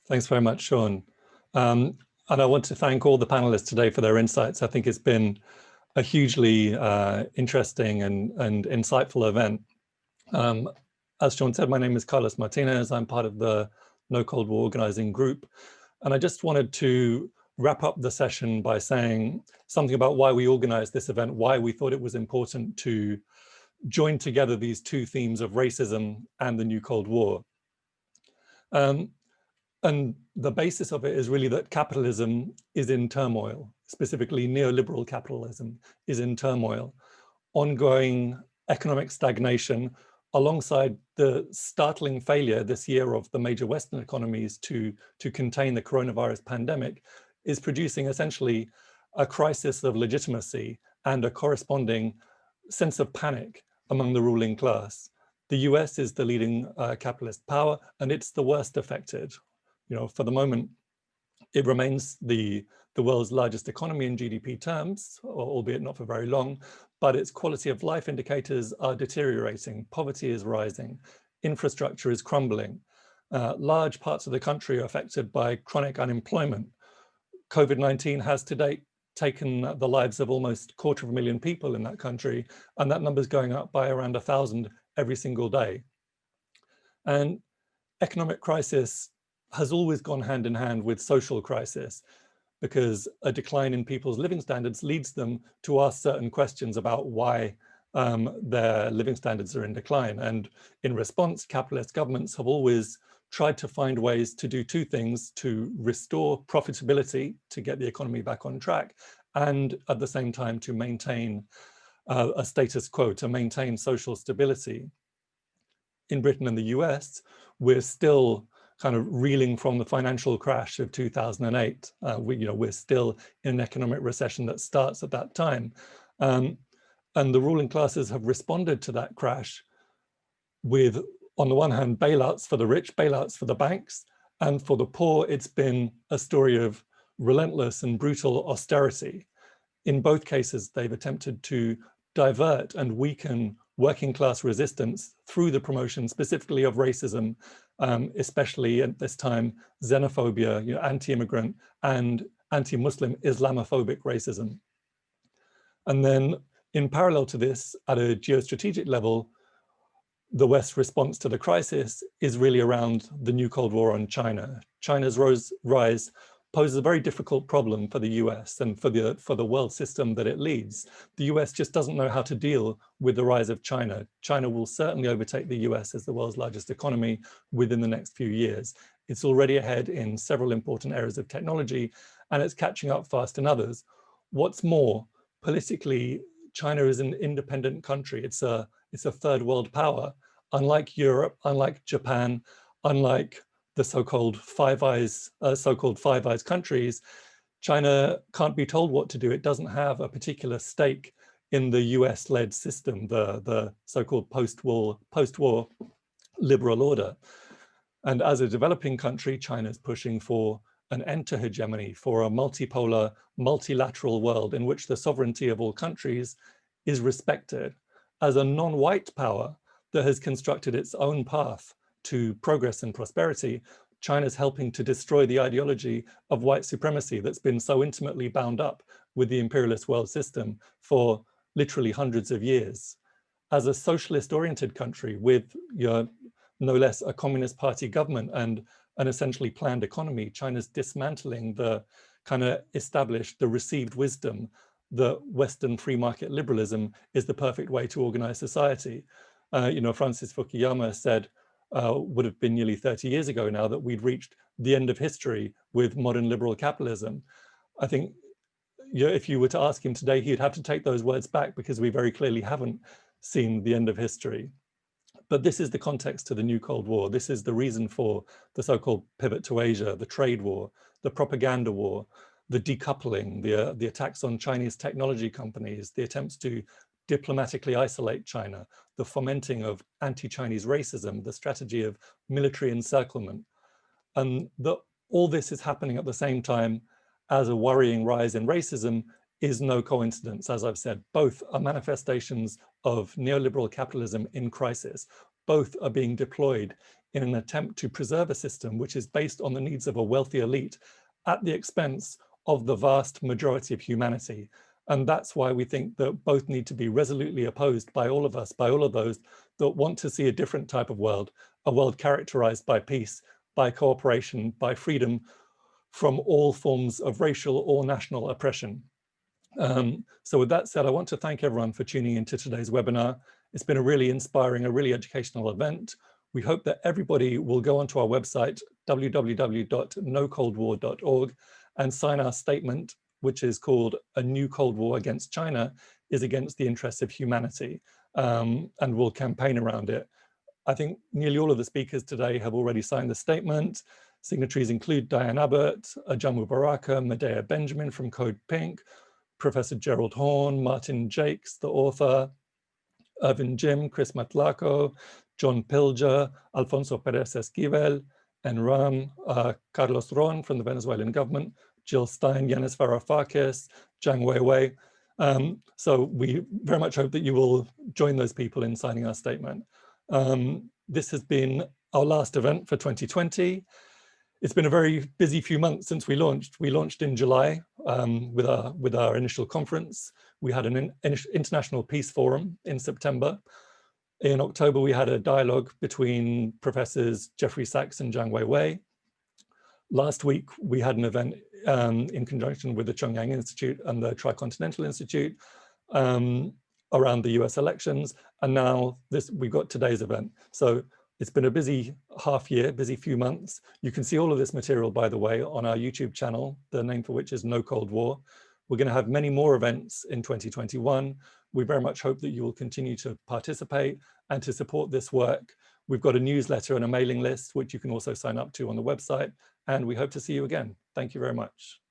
Thanks very much, Sean. And I want to thank all the panelists today for their insights. I think it's been a hugely interesting and insightful event. As Sean said, my name is Carlos Martinez. I'm part of the No Cold War organizing group. And I just wanted to wrap up the session by saying something about why we organized this event, why we thought it was important to join together these two themes of racism and the new Cold War. And the basis of it is really that capitalism is in turmoil, specifically neoliberal capitalism is in turmoil. Ongoing economic stagnation alongside the startling failure this year of the major Western economies to contain the coronavirus pandemic is producing essentially a crisis of legitimacy and a corresponding sense of panic among the ruling class. The US is the leading capitalist power, and it's the worst affected. For the moment, it remains the world's largest economy in GDP terms, albeit not for very long, but its quality of life indicators are deteriorating. Poverty is rising, infrastructure is crumbling. Large parts of the country are affected by chronic unemployment. COVID-19 has to date taken the lives of almost 250,000 people in that country, and that number is going up by around 1,000 every single day. And economic crisis has always gone hand in hand with social crisis, because a decline in people's living standards leads them to ask certain questions about why their living standards are in decline. And in response, capitalist governments have always tried to find ways to do two things: to restore profitability, to get the economy back on track, and at the same time to maintain a status quo, to maintain social stability. In Britain and the US, we're still kind of reeling from the financial crash of 2008. We're still in an economic recession that starts at that time. And the ruling classes have responded to that crash with, on the one hand, bailouts for the rich, bailouts for the banks, and for the poor, it's been a story of relentless and brutal austerity. In both cases, they've attempted to divert and weaken working class resistance through the promotion specifically of racism, especially at this time, xenophobia, anti-immigrant and anti-Muslim Islamophobic racism. And then in parallel to this, at a geostrategic level, the West's response to the crisis is really around the new Cold War on China. China's rise poses a very difficult problem for the US and for the world system that it leads. The US just doesn't know how to deal with the rise of China. China will certainly overtake the US as the world's largest economy within the next few years. It's already ahead in several important areas of technology, and it's catching up fast in others. What's more, politically, China is an independent country. It's a third world power. Unlike Europe, unlike Japan, unlike the so-called Five Eyes countries, China can't be told what to do. It doesn't have a particular stake in the US-led system, the so-called post-war liberal order. And as a developing country, China is pushing for an end to hegemony, for a multipolar, multilateral world in which the sovereignty of all countries is respected. As a non-white power that has constructed its own path to progress and prosperity, China's helping to destroy the ideology of white supremacy that's been so intimately bound up with the imperialist world system for literally hundreds of years. As a socialist-oriented country with no less a Communist Party government and an essentially planned economy, China's dismantling the kind of established, the received wisdom that Western free market liberalism is the perfect way to organize society. Francis Fukuyama said, would have been nearly 30 years ago now, that we'd reached the end of history with modern liberal capitalism. I think if you were to ask him today, he'd have to take those words back, because we very clearly haven't seen the end of history. But this is the context to the new Cold War. This is the reason for the so-called pivot to Asia, the trade war, the propaganda war, the decoupling, the attacks on Chinese technology companies, the attempts to diplomatically isolate China, the fomenting of anti-Chinese racism, the strategy of military encirclement. And all this is happening at the same time as a worrying rise in racism is no coincidence. As I've said, both are manifestations of neoliberal capitalism in crisis. Both are being deployed in an attempt to preserve a system which is based on the needs of a wealthy elite at the expense of the vast majority of humanity. And that's why we think that both need to be resolutely opposed by all of us, by all of those that want to see a different type of world, a world characterized by peace, by cooperation, by freedom from all forms of racial or national oppression. So with that said, I want to thank everyone for tuning into today's webinar. It's been a really inspiring, a really educational event. We hope that everybody will go onto our website, www.nocoldwar.org, and sign our statement, which is called "A New Cold War Against China is Against the Interests of Humanity," and we'll campaign around it. I think nearly all of the speakers today have already signed the statement. Signatories include Diane Abbott, Ajamu Baraka, Medea Benjamin from Code Pink, Professor Gerald Horn, Martin Jakes, the author, Irvin Jim, Chris Matlako, John Pilger, Alfonso Perez Esquivel, Enram, Carlos Ron from the Venezuelan government, Jill Stein, Yanis Varoufakis, Zhang Weiwei. So we very much hope that you will join those people in signing our statement. This has been our last event for 2020. It's been a very busy few months since we launched. We launched in July with our initial conference. We had an international peace forum in September. In October, we had a dialogue between Professors Jeffrey Sachs and Zhang Weiwei. Last week, we had an event in conjunction with the Chongyang Institute and the Tricontinental Institute around the US elections. And now we've got today's event. So it's been a busy half year, busy few months. You can see all of this material, by the way, on our YouTube channel, the name for which is No Cold War. We're going to have many more events in 2021. We very much hope that you will continue to participate and to support this work. We've got a newsletter and a mailing list, which you can also sign up to on the website. And we hope to see you again. Thank you very much.